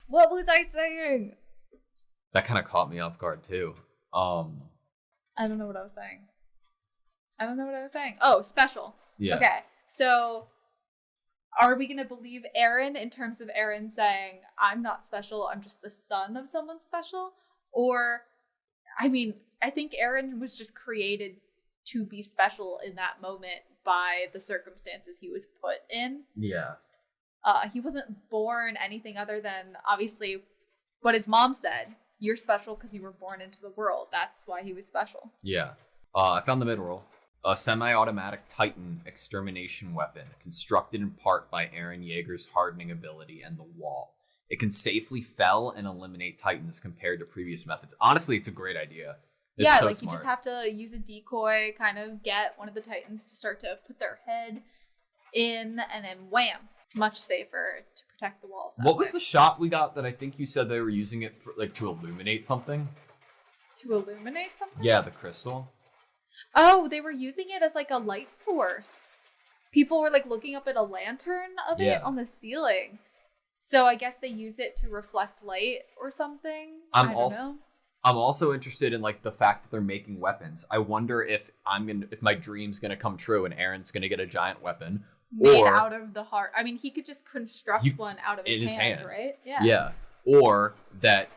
What was I saying? That kind of caught me off guard too. I don't know what I was saying. Oh, special. Yeah. Okay, so are we going to believe Aaron in terms of Aaron saying, I'm not special, I'm just the son of someone special? Or, I mean, I think Aaron was just created to be special in that moment by the circumstances he was put in. Yeah. He wasn't born anything other than, obviously, what his mom said. You're special because you were born into the world. That's why he was special. Yeah. I found the mid-roll. A semi-automatic Titan extermination weapon, constructed in part by Eren Yeager's hardening ability and the wall. It can safely fell and eliminate Titans compared to previous methods. Honestly, it's a great idea. It's so like smart. You just have to use a decoy, kind of get one of the Titans to start to put their head in, and then wham. Much safer to protect the walls. What was the shot we got that I think you said they were using it for, like, to illuminate something? To illuminate something? Yeah, the crystal. Oh, they were using it as like a light source. People were like looking up at a lantern of it on the ceiling. So I guess they use it to reflect light or something. I don't know. I'm also interested in like the fact that they're making weapons. I wonder if my dream's gonna come true and Aaron's gonna get a giant weapon made out of the heart. I mean, he could just construct one out of his hand, right? Yeah. Yeah. Or that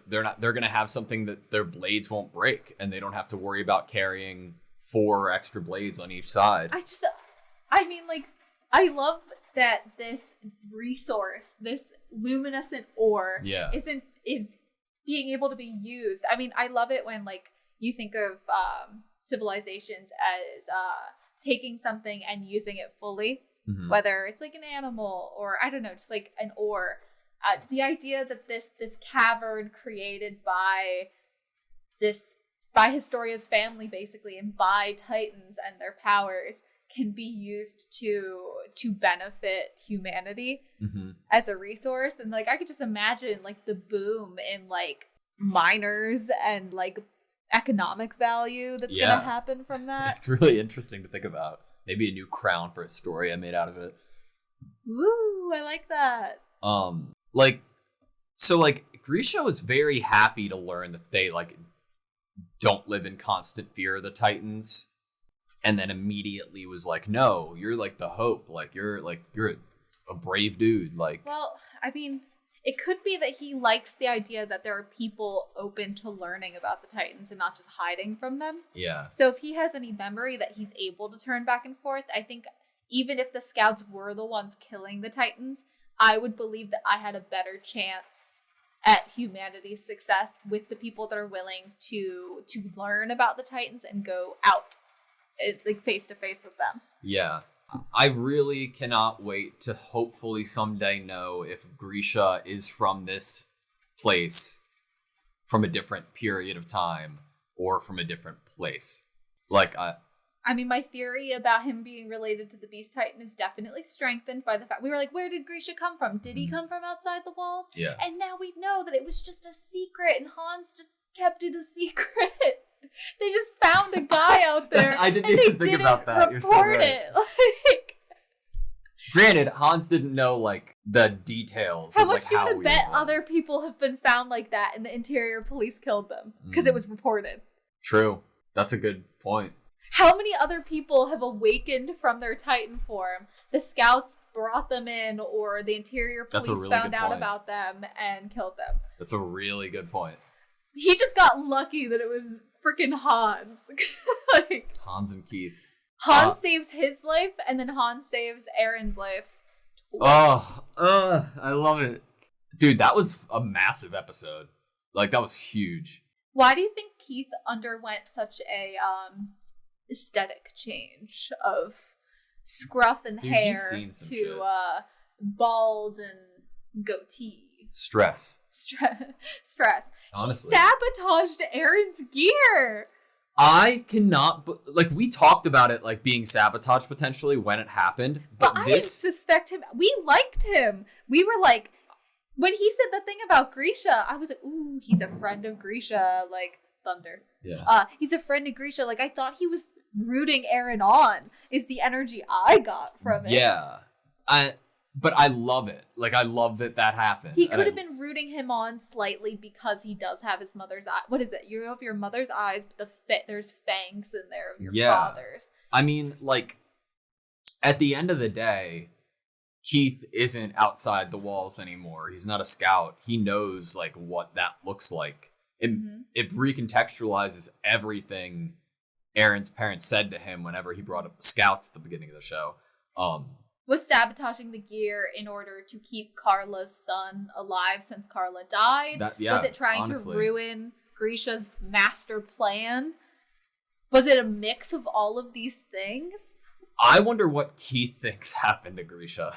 they're gonna have something that their blades won't break and they don't have to worry about carrying 4 extra blades on each side. I love that this resource, this luminescent ore, is being able to be used. I mean, I love it when like you think of civilizations as taking something and using it fully, whether it's like an animal or I don't know, just like an ore. The idea that this cavern created by Historia's family basically and by Titans and their powers can be used to benefit humanity as a resource. And like I could just imagine like the boom in like miners and like economic value that's gonna happen from that. It's really interesting to think about. Maybe a new crown for Astoria made out of it. Woo, I like that. Grisha was very happy to learn that they like don't live in constant fear of the Titans, and then immediately was like, no, you're like the hope, you're a brave dude. Well, I mean, it could be that he likes the idea that there are people open to learning about the Titans and not just hiding from them. Yeah. So if he has any memory that he's able to turn back and forth, I think even if the scouts were the ones killing the Titans, I would believe that I had a better chance at humanity's success with the people that are willing to learn about the Titans and go out like face to face with them. Yeah. I really cannot wait to hopefully someday know if Grisha is from this place, from a different period of time, or from a different place. I mean, my theory about him being related to the Beast Titan is definitely strengthened by the fact we were like, where did Grisha come from? Did he come from outside the walls? Yeah. And now we know that it was just a secret, and Hans just kept it a secret. They just found a guy out there. I didn't even think about that. You're so right. It. Granted, Hans didn't know the details. How much do you want to bet other people have been found like that, and the interior police killed them because it was reported? True. That's a good point. How many other people have awakened from their Titan form? The scouts brought them in, or the interior police found out about them and killed them. That's a really good point. He just got lucky that it was freaking Hans. Hans and Keith. Hans saves his life, and then Hans saves Aaron's life. I love it. Dude, that was a massive episode. That was huge. Why do you think Keith underwent such a aesthetic change of scruff and hair to bald and goatee? Stress. Honestly. He sabotaged Aaron's gear. I cannot, we talked about it being sabotaged potentially when it happened, but I didn't suspect him. We liked him. We were like, when he said the thing about Grisha, I was like, ooh, he's a friend of Grisha, thunder. Yeah. He's a friend of Grisha. I thought he was rooting Aaron on, is the energy I got from it. Yeah. But I love it. Like, I love that happened. He could have been rooting him on slightly because he does have his mother's eye. What is it? You have your mother's eyes, but there's fangs in there of your father's. I mean, like, at the end of the day, Keith isn't outside the walls anymore. He's not a scout. He knows, like, what that looks like. It recontextualizes everything Aaron's parents said to him whenever he brought up the scouts at the beginning of the show. Was sabotaging the gear in order to keep Carla's son alive since Carla died? Was it trying to ruin Grisha's master plan? Was it a mix of all of these things? I wonder what Keith thinks happened to Grisha.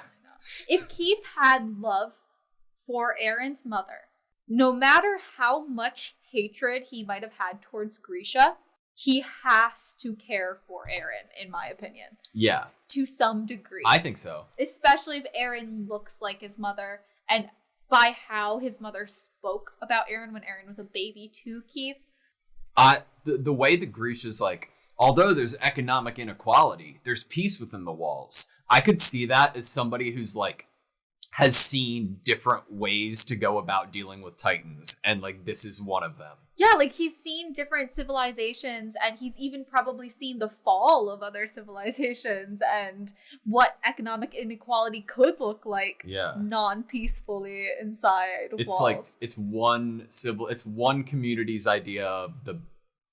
If Keith had love for Aaron's mother, no matter how much hatred he might have had towards Grisha, he has to care for Aaron, in my opinion. Yeah. To some degree. I think so. Especially if Aaron looks like his mother, and by how his mother spoke about Aaron when Aaron was a baby to Keith. The way that Grisha's like, although there's economic inequality, there's peace within the walls. I could see that as somebody who's like, has seen different ways to go about dealing with Titans, and like, this is one of them. Yeah, like he's seen different civilizations, and he's even probably seen the fall of other civilizations and what economic inequality could look like non-peacefully inside walls. Like, it's one community's idea of the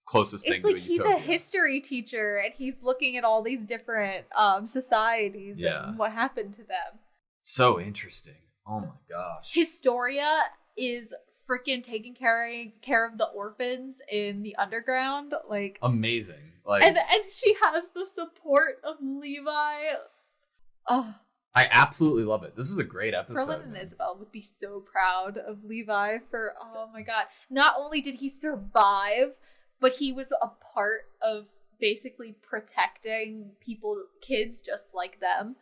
closest thing to a utopia. He's a history teacher, and he's looking at all these different societies and what happened to them. So interesting. Oh my gosh. Historia is freaking taking care of the orphans in the underground, like amazing. Like, and she has the support of Levi. Oh, I absolutely love it. This is a great episode. Perlin and Isabel would be so proud of Levi for, oh my god. Not only did he survive, but he was a part of basically protecting kids just like them.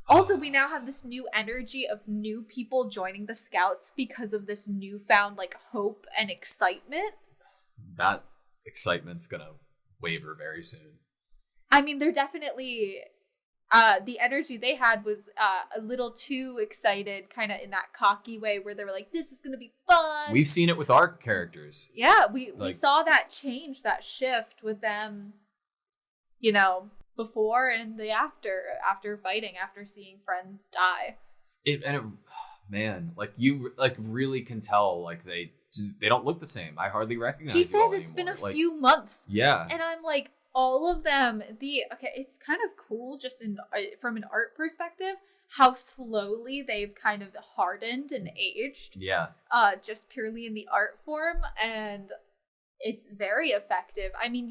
Also, we now have this new energy of new people joining the Scouts because of this newfound, like, hope and excitement. That excitement's gonna waver very soon. I mean, they're definitely... the energy they had was a little too excited, kind of in that cocky way where they were like, this is gonna be fun. We've seen it with our characters. Yeah, we saw that change, that shift with them, you know... before and the after fighting, after seeing friends die. Man, like you like really can tell like they don't look the same. I hardly recognize. He says it's been a few months. Yeah, and I'm like, all of them. It's kind of cool just from an art perspective how slowly they've kind of hardened and aged. Yeah. Just purely in the art form, and it's very effective. I mean,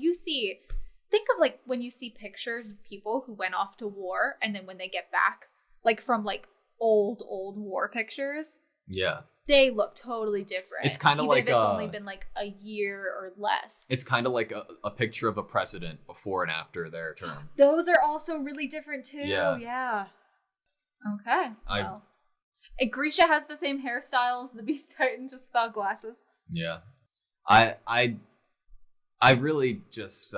think of like when you see pictures of people who went off to war and then when they get back, like from like old war pictures. Yeah. They look totally different. It's kind of like if it's only been like a year or less. It's kind of like a picture of a president before and after their term. Those are also really different too. Yeah. Okay. And Grisha has the same hairstyle as the Beast Titan, just without glasses. Yeah. I really just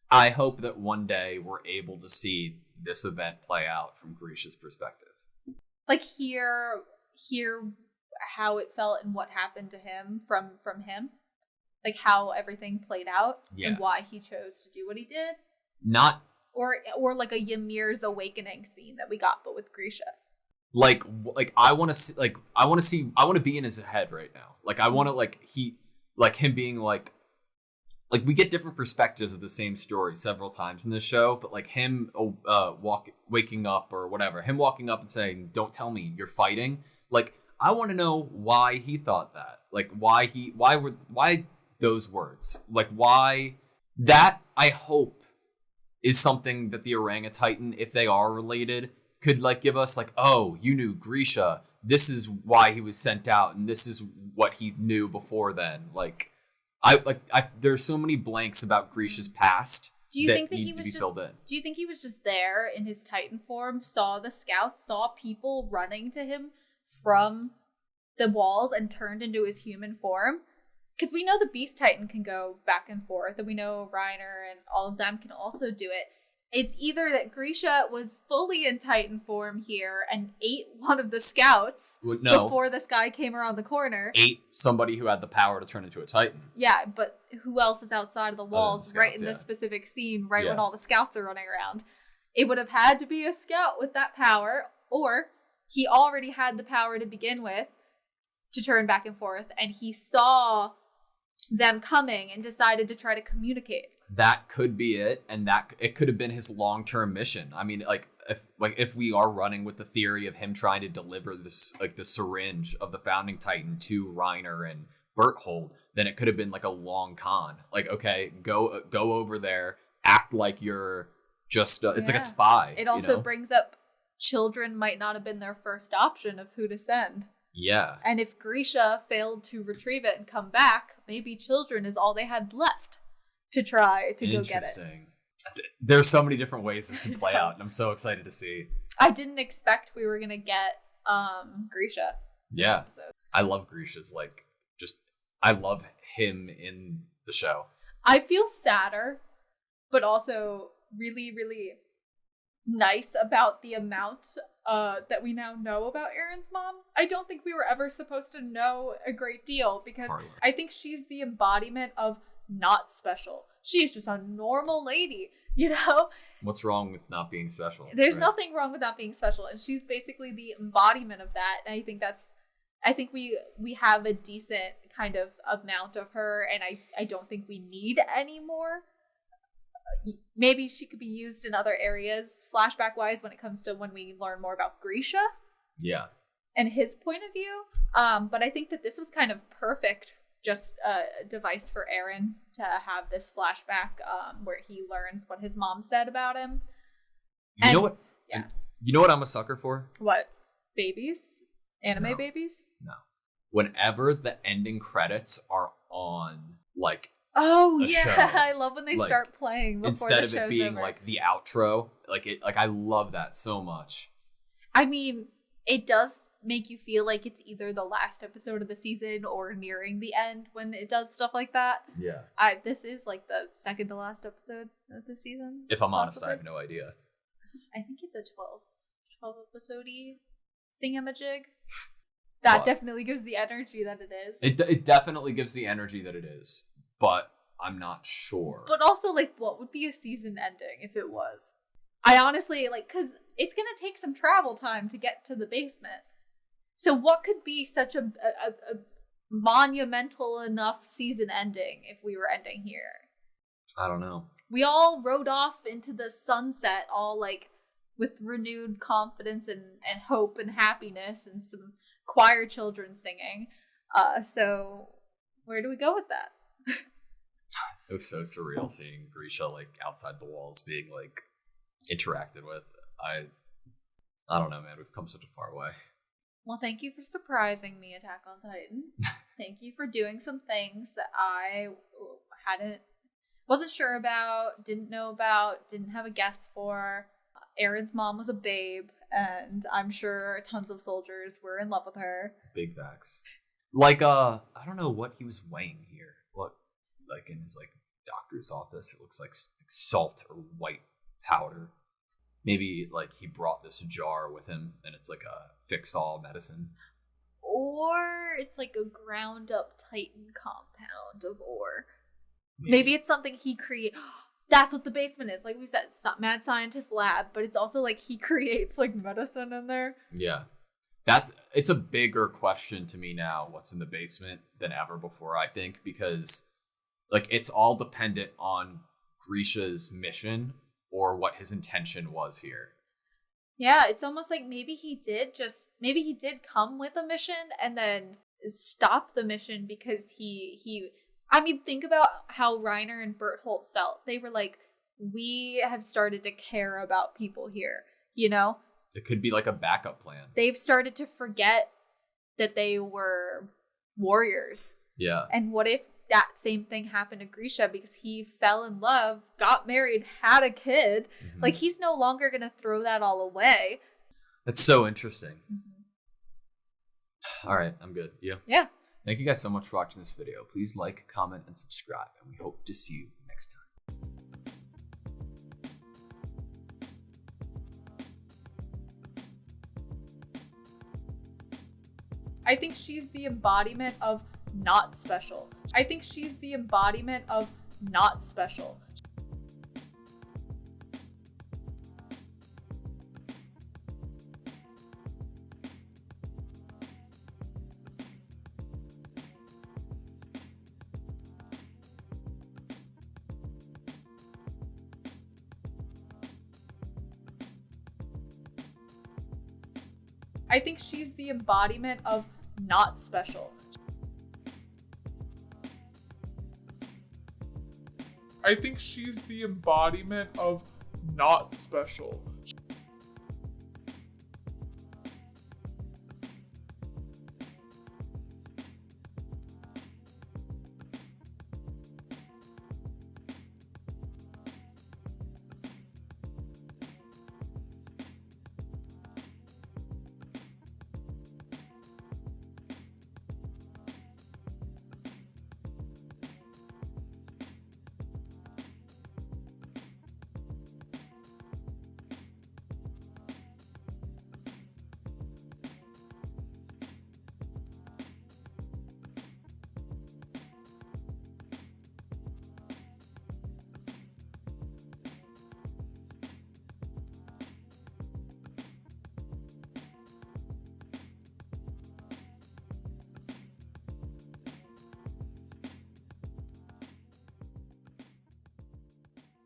I hope that one day we're able to see this event play out from Grisha's perspective. Like hear how it felt and what happened to him from him. Like how everything played out and why he chose to do what he did. Not or like a Ymir's awakening scene that we got, but with Grisha. Like I want to be in his head right now. Like I want to him being like we get different perspectives of the same story several times in this show, but like him waking up or whatever, him walking up and saying, "Don't tell me you're fighting." Like I want to know why he thought that. Like why those words? Like why that I hope is something that the Orangutan, if they are related, could like give us like, "Oh, you knew Grisha. This is why he was sent out and this is what he knew before then." Like there's so many blanks about Grisha's past. Do you think that he was just there in his Titan form, saw the Scouts, saw people running to him from the walls and turned into his human form? Because we know the Beast Titan can go back and forth, and we know Reiner and all of them can also do it. It's either that Grisha was fully in Titan form here and ate one of the scouts before this guy came around the corner. Ate somebody who had the power to turn into a Titan. Yeah, but who else is outside of the walls in this specific scene, when all the scouts are running around? It would have had to be a scout with that power, or he already had the power to begin with to turn back and forth, and he saw them coming and decided to try to communicate. That could be it, and that it could have been his long-term mission. I mean, if we are running with the theory of him trying to deliver this, the syringe of the founding Titan to Reiner and Berthold, then it could have been a long con. Okay, go over there, act like you're just it's like a spy. It also brings up children might not have been their first option of who to send. Yeah. And if Grisha failed to retrieve it and come back, maybe children is all they had left to try to go get it. There's so many different ways this can play out, and I'm so excited to see. I didn't expect we were gonna get Grisha. Yeah. I love Grisha's I love him in the show. I feel sadder, but also really, really nice about the amount that we now know about Aaron's mom. I don't think we were ever supposed to know a great deal because I think she's the embodiment of not special. She is just a normal lady, What's wrong with not being special? There's nothing wrong with not being special, and she's basically the embodiment of that. And I think we have a decent kind of amount of her, and I don't think we need any more. Maybe she could be used in other areas, flashback wise, when it comes to when we learn more about Grisha. Yeah. And his point of view. But I think that this was kind of perfect, just a device for Aaron to have this flashback where he learns what his mom said about him. You know what? Yeah. You know what I'm a sucker for? What? Babies? Anime babies? No. Whenever the ending credits are on, oh yeah, show. I love when they start playing before instead the of it show's being over. the outro. I love that so much. I mean, it does make you feel like it's either the last episode of the season or nearing the end when it does stuff like that. Yeah. This is the second to last episode of the season. If I'm honest, I have no idea. I think it's a 12 episode-y thingamajig. That definitely gives the energy that it is. It definitely gives the energy that it is, but I'm not sure. But also, what would be a season ending if it was? I honestly, because it's going to take some travel time to get to the basement. So what could be such a monumental enough season ending if we were ending here? I don't know. We all rode off into the sunset all, with renewed confidence and hope and happiness and some choir children singing. So where do we go with that? It was so surreal seeing Grisha outside the walls being interacted with. I don't know, man. We've come such a far way. Well, thank you for surprising me, Attack on Titan. Thank you for doing some things that I wasn't sure about, didn't know about, didn't have a guess for. Aaron's mom was a babe, and I'm sure tons of soldiers were in love with her. Big facts. I don't know what he was weighing here. Look, in his doctor's office, it looks like salt or white powder. Maybe he brought this jar with him, and it's a fix-all medicine. Or it's a ground up Titan compound of ore. Maybe it's something he created. That's what the basement is. Like we said, it's not mad scientist lab, but it's also he creates medicine in there. Yeah. It's a bigger question to me now, what's in the basement, than ever before, I think, because it's all dependent on Grisha's mission or what his intention was here. Yeah, it's almost maybe he did come with a mission and then stop the mission because he I mean, think about how Reiner and Berthold felt. They were we have started to care about people here, It could be a backup plan. They've started to forget that they were warriors. Yeah. And what if that same thing happened to Grisha because he fell in love, got married, had a kid? Mm-hmm. He's no longer going to throw that all away. That's so interesting. Mm-hmm. All right, I'm good. You? Yeah. Thank you guys so much for watching this video. Please like, comment, and subscribe, and we hope to see you next time. I think she's the embodiment of not special. I think she's the embodiment of not special. I think she's the embodiment of not special. I think she's the embodiment of not special.